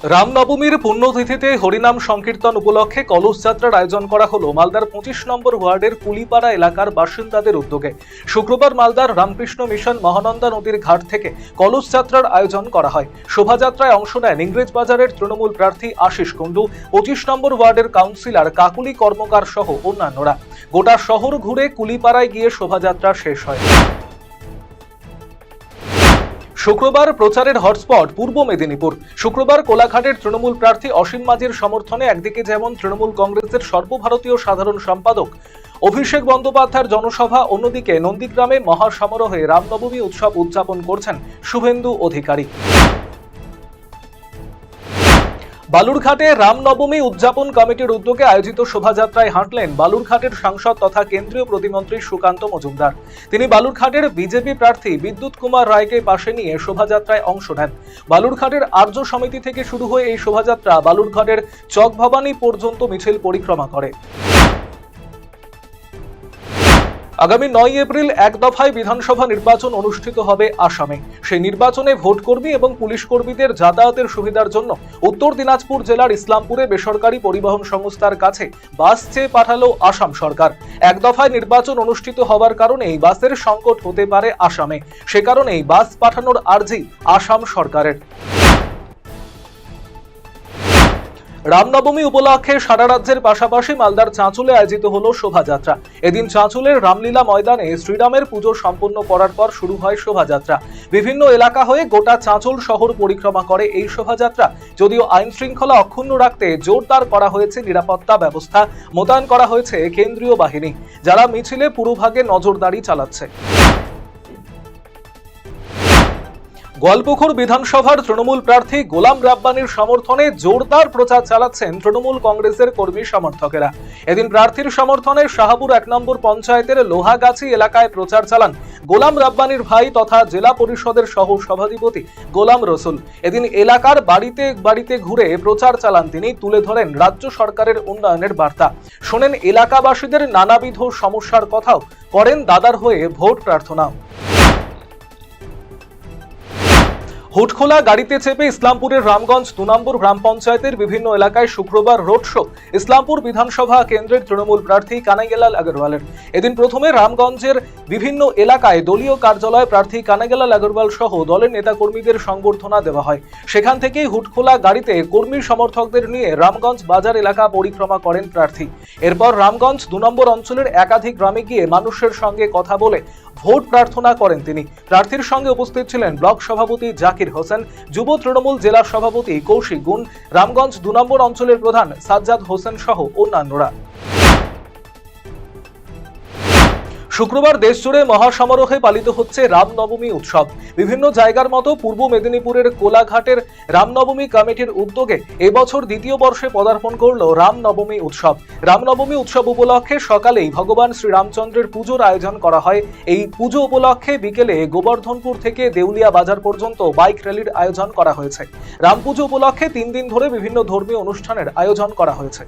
রামনবমীর পুণ্যতিথিতে হরিনাম সংকীর্তন উপলক্ষে কলস যাত্রার আয়োজন করা হলো মালদার 25 নম্বর ওয়ার্ডের কুলিপাড়া এলাকার বাসিন্দাদের উদ্যোগে। শুক্রবার মালদার রামকৃষ্ণ মিশন মহানন্দা নদীর ঘাট থেকে কলস যাত্রার আয়োজন করা হয়। শোভাযাত্রায় অংশ নেন ইংরেজ বাজারের তৃণমূল প্রার্থী আশিস কুণ্ডু, 25 নম্বর ওয়ার্ডের কাউন্সিলর কাকুলি কর্মকার সহ অন্যান্যরা। গোটা শহর ঘুরে কুলিপাড়ায় গিয়ে শোভাযাত্রা শেষ হয়। শুক্রবার প্রচারের হটস্পট পূর্ব মেদিনীপুর। শুক্রবার কোলাঘাটের তৃণমূল প্রার্থী অসীম মাঝির সমর্থনে একদিকে যেমন তৃণমূল কংগ্রেসের সর্বভারতীয় সাধারণ সম্পাদক অভিষেক বন্দ্যোপাধ্যায়ের জনসভা, অন্যদিকে নন্দীগ্রামে মহাসমারোহে রামনবমী উৎসব উদযাপন করছেন শুভেন্দু অধিকারী। বালুরঘাটে রামনবমী উদযাপন কমিটির উদ্যোগে আয়োজিত শোভাযাত্রায় হাঁটলেন বালুরঘাটের সাংসদ তথা কেন্দ্রীয় প্রতিমন্ত্রী সুকান্ত মজুমদার। তিনি বালুরঘাটের বিজেপি প্রার্থী বিদ্যুৎ কুমার রায়কে পাশে নিয়ে শোভাযাত্রায় অংশ নেন। বালুরঘাটের আর্য সমিতি থেকে শুরু হয়ে এই শোভাযাত্রা বালুরঘাটের চকভবানী পর্যন্ত মিছিল পরিক্রমা করে। আগামী 9 এপ্রিল এক দফায় বিধানসভা নির্বাচন অনুষ্ঠিত হবে আসামে। সেই নির্বাচনে ভোটকর্মী এবং পুলিশ কর্মীদের যাতায়াতের সুবিধার জন্য উত্তর দিনাজপুর জেলার ইসলামপুরে বেসরকারি পরিবহন সংস্থার কাছে বাস চেয়ে পাঠালো আসাম সরকার। এক দফায় নির্বাচন অনুষ্ঠিত হওয়ার কারণেই বাসের সংকট হতে পারে আসামে। সে কারণেই বাস পাঠানোর আর্জি আসাম সরকারের। রামনবমী উপলক্ষে সারা রাজ্যের পাশাপাশি মালদার চাঁচলে আয়োজিত হলো শোভাযাত্রা। এদিন চাঁচলের রামলীলা ময়দানে শ্রীরামের পুজো সম্পন্ন করার পর শুরু হয় শোভাযাত্রা। বিভিন্ন এলাকা হয়ে গোটা চাঁচল শহর পরিক্রমা করে এই শোভাযাত্রা। যদিও আইন শৃঙ্খলা অক্ষুণ্ণ রাখতে জোরদার করা হয়েছে নিরাপত্তা ব্যবস্থা, মোতায়েন করা হয়েছে কেন্দ্রীয় বাহিনী, যারা মিছিলে পুরোভাগে নজরদারি চালাচ্ছে। গোয়ালপুকুর বিধানসভার তৃণমূল প্রার্থী গোলাম রাব্বানির সমর্থনে জোরদার প্রচার চালাচ্ছেন তৃণমূল কংগ্রেসের কর্মী সমর্থকেরা। এদিন প্রার্থীর সমর্থনে শাহাপুর 1 নম্বর পঞ্চায়েতের লোহাগাছি এলাকায় প্রচার চালান গোলাম রাব্বানির ভাই তথা জেলা পরিষদের সহ সভাধিপতি গোলাম রসুল। এদিন এলাকার বাড়িতে বাড়িতে ঘুরে প্রচার চালান তিনি, তুলে ধরেন রাজ্য সরকারের উন্নয়নের বার্তা, শোনেন এলাকাবাসীদের নানাবিধ সমস্যার কথাও, করেন দাদার হয়ে ভোট প্রার্থনা। হুটখোলা গাড়িতে চেপে ইসলামপুরের রামগঞ্জ 2 নম্বর গ্রাম পঞ্চায়েতের বিভিন্ন এলাকায় শুক্রবার রোড শো ইসলামপুর বিধানসভা কেন্দ্রের তৃণমূল প্রার্থী কানাইলাল আগরওয়ালের। এদিন প্রথমে রামগঞ্জের বিভিন্ন এলাকায় দলীয় কার্যালয়ে প্রার্থী কানাইলাল আগরওয়াল সহ দলের নেতাকর্মীদের সংবর্ধনা দেওয়া হয়। সেখান থেকেই হুটখোলা গাড়িতে কর্মী সমর্থকদের নিয়ে রামগঞ্জ বাজার এলাকা পরিক্রমা করেন প্রার্থী। এরপর রামগঞ্জ 2 নম্বর অঞ্চলের একাধিক গ্রামে গিয়ে মানুষের সঙ্গে কথা বলে ভোট প্রার্থনা করেন তিনি। প্রার্থীর সঙ্গে উপস্থিত ছিলেন ব্লক সভাপতি জাকির হোসেন, যুব তৃণমূল জেলা সভাপতি কৌশিক গুণ, রামগঞ্জ 2 নম্বর অঞ্চলের প্রধান সাজ্জাদ হোসেন সহ অন্যান্যরা। শুক্রবার দেশজুড়ে মহাসমারোহে পালিত হচ্ছে রামনবমী উৎসব। বিভিন্ন জায়গার মতো পূর্ব মেদিনীপুরের কোলাঘাটের রামনবমী কমিটির উদ্যোগে এবছর দ্বিতীয় বর্ষে পদার্পণ করল রামনবমী উৎসব। রামনবমী উৎসব উপলক্ষে সকালেই ভগবান শ্রীরামচন্দ্রের পুজোর আয়োজন করা হয়। এই পুজো উপলক্ষে বিকেলে গোবর্ধনপুর থেকে দেউলিয়া বাজার পর্যন্ত বাইক র্যালির আয়োজন করা হয়েছে। রাম পুজো উপলক্ষে 3 দিন ধরে বিভিন্ন ধর্মীয় অনুষ্ঠানের আয়োজন করা হয়েছে।